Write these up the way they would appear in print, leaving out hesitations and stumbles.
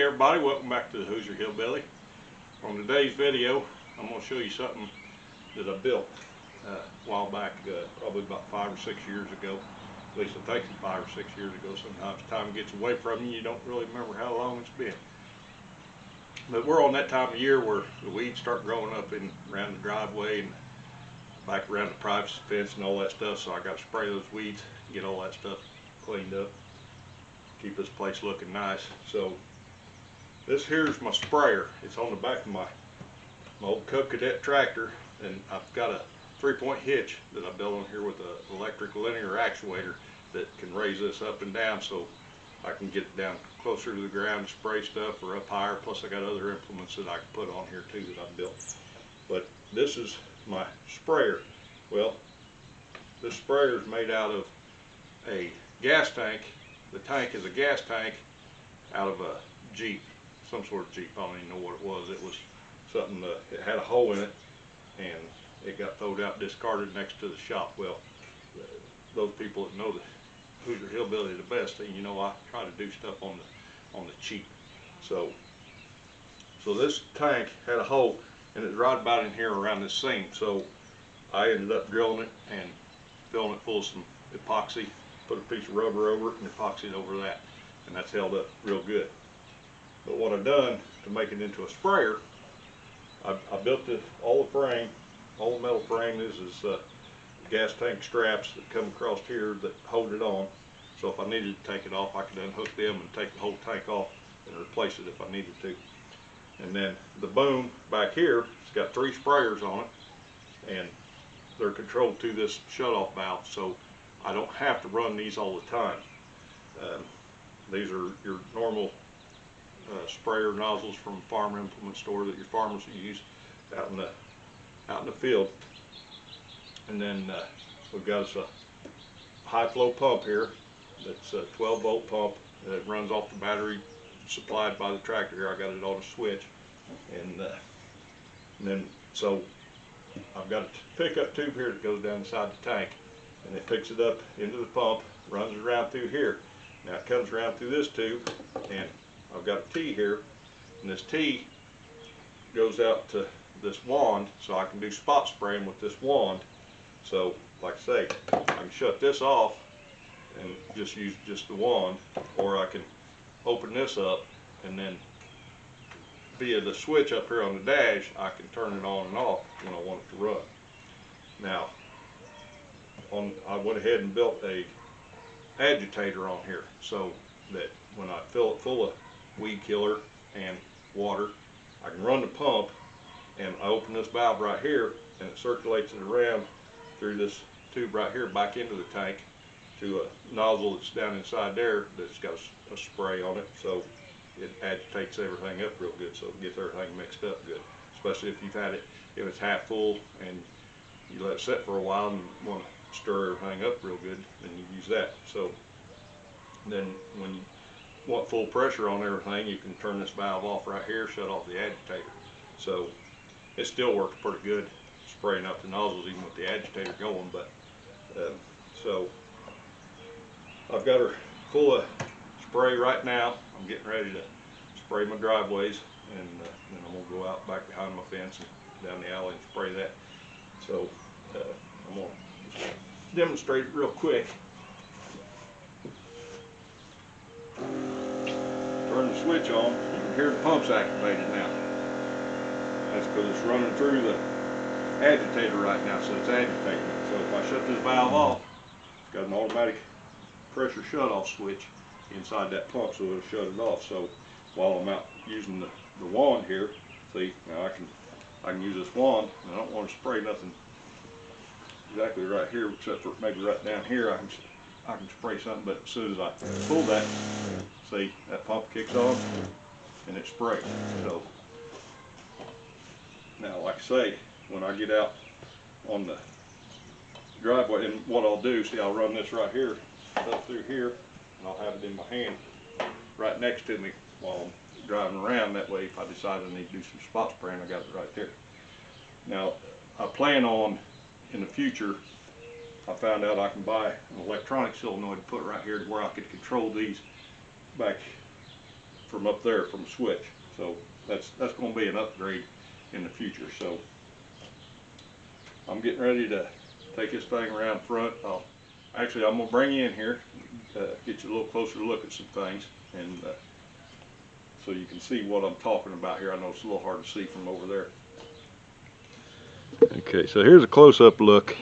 everybody, welcome back to the Hoosier Hillbilly. On today's video, I'm going to show you something that I built a while back, probably about 5 or 6 years ago. At least it takes 5 or 6 years ago. Sometimes time gets away from you, you don't really remember how long it's been. But we're on that time of year where the weeds start growing up around the driveway and back around the privacy fence and all that stuff, so I got to spray those weeds, get all that stuff cleaned up, keep this place looking nice. So this here's my sprayer. It's on the back of my old cadet tractor, and I've got a 3-point hitch that I built on here with an electric linear actuator that can raise this up and down so I can get it down closer to the ground to spray stuff, or up higher. Plus I got other implements that I can put on here too that I built. But this is my sprayer. Well, this sprayer is made out of a gas tank. The tank is a gas tank out of a Jeep, some sort of Jeep. I don't even know what it was. It was something, it had a hole in it and it got thrown out, discarded next to the shop. Well, those people that know the Hoosier Hillbilly the best, you know, I try to do stuff on the cheap. So this tank had a hole, and it's right about in here around this seam. So I ended up drilling it and filling it full of some epoxy, put a piece of rubber over it and epoxied over that, and that's held up real good. But what I've done to make it into a sprayer, I built all the frame, all the metal frame is gas tank straps that come across here that hold it on. So if I needed to take it off, I could unhook them and take the whole tank off and replace it if I needed to. And then the boom back here, it's got 3 sprayers on it, and they're controlled through this shutoff valve, so I don't have to run these all the time. These are your normal sprayer nozzles from a farm implement store that your farmers use out in the field. And then we've got us a high flow pump here that's a 12-volt pump that runs off the battery supplied by the tractor here. I got it on a switch, and then so I've got a pickup tube here that goes down inside the tank, and it picks it up into the pump, runs it around through here. Now it comes around through this tube, and I've got a T here, and this T goes out to this wand, so I can do spot spraying with this wand. So like I say, I can shut this off and just use just the wand, or I can open this up and then via the switch up here on the dash I can turn it on and off when I want it to run. Now I went ahead and built a agitator on here so that when I fill it full of weed killer and water, I can run the pump and I open this valve right here and it circulates it around through this tube right here back into the tank to a nozzle that's down inside there that's got a spray on it, so it agitates everything up real good, so it gets everything mixed up good. Especially if you've had it, if it's half full and you let it sit for a while and want to stir everything up real good, then you use that. So then when you want full pressure on everything, you can turn this valve off right here, shut off the agitator. So it still works pretty good spraying up the nozzles even with the agitator going. But so I've got her full of spray right now. I'm getting ready to spray my driveways, and then I'm going to go out back behind my fence and down the alley and spray that. So I'm going to demonstrate it real quick. Turn the switch on, you can hear the pump's activated now. That's because it's running through the agitator right now, so it's agitating it. So if I shut this valve off, it's got an automatic pressure shut-off switch inside that pump, so it'll shut it off. So while I'm out using the wand here, see, now I can use this wand, and I don't want to spray nothing exactly right here, except for maybe right down here I can spray something. But as soon as I pull that, see, that pump kicks on and it sprays. So now, like I say, when I get out on the driveway, and what I'll do, see, I'll run this right here up through here, and I'll have it in my hand right next to me while I'm driving around. That way, if I decide I need to do some spot spraying, I got it right there. Now I plan on, in the future, I found out I can buy an electronic solenoid to put right here to where I could control these back from up there from the switch. So that's going to be an upgrade in the future. So I'm getting ready to take this thing around front. Actually, I'm going to bring you in here, get you a little closer look at some things, and so you can see what I'm talking about here. I know it's a little hard to see from over there. Okay, so here's a close-up look.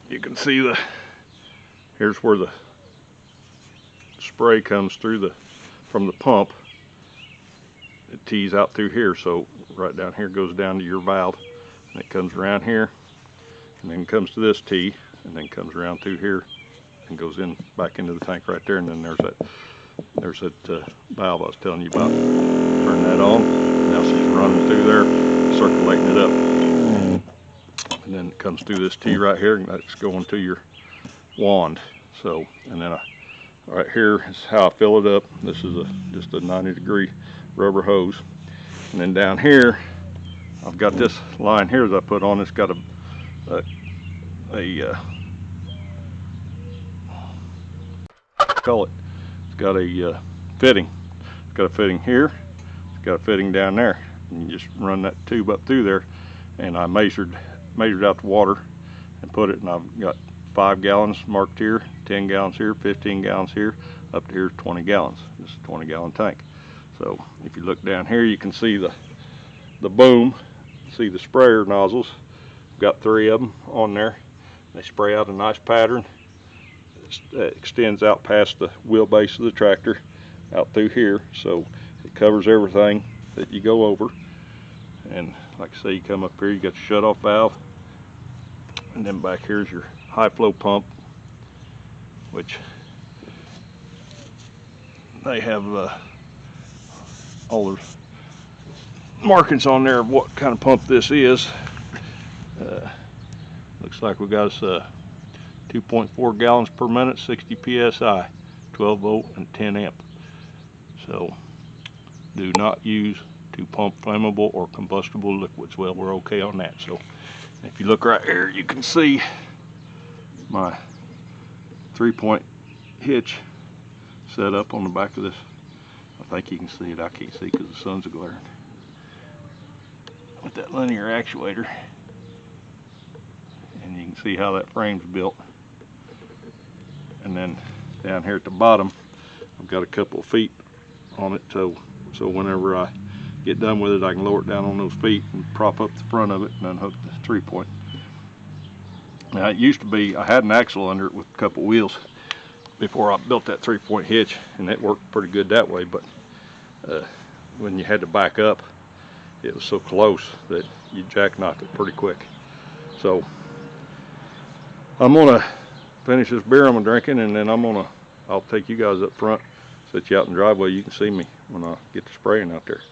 You can see here's where the spray comes through from the pump. It tees out through here, so right down here goes down to your valve, and it comes around here, and then comes to this tee, and then comes around through here, and goes in back into the tank right there, and then there's that valve I was telling you about. Turn that on. Now she's running through there, circulating it up, and then it comes through this tee right here, and that's going to your wand. So, and then right here is how I fill it up. This is just a 90-degree rubber hose, and then down here I've got this line here that I put on. It's got a it's got a fitting. It's got a fitting here. It's got a fitting down there, and you just run that tube up through there. And I measured out the water and put it, and I've got 5 gallons marked here, 10 gallons here, 15 gallons here, up to here 20 gallons. This is a 20-gallon tank. So if you look down here, you can see the boom, see the sprayer nozzles. I've got 3 of them on there. They spray out a nice pattern. It extends out past the wheelbase of the tractor out through here, so it covers everything that you go over. And like I say, you come up here, you got your shut-off valve, and then back here's your high flow pump, which they have all the markings on there of what kind of pump this is. Looks like we got us 2.4 gallons per minute, 60 psi, 12 volt and 10 amp. So do not use to pump flammable or combustible liquids. Well, we're okay on that. So if you look right here, you can see my 3-point hitch set up on the back of this. I think you can see it. I can't see because the sun's glaring. With that linear actuator, and you can see how that frame's built. And then down here at the bottom, I've got a couple of feet on it, so whenever I get done with it, I can lower it down on those feet and prop up the front of it and unhook the 3-point. Now it used to be, I had an axle under it with a couple wheels before I built that 3-point hitch, and it worked pretty good that way, but when you had to back up, it was so close that you jackknot it pretty quick. So I'm gonna finish this beer I'm drinking, and then I'll take you guys up front, set you out in the driveway. You can see me when I get to spraying out there.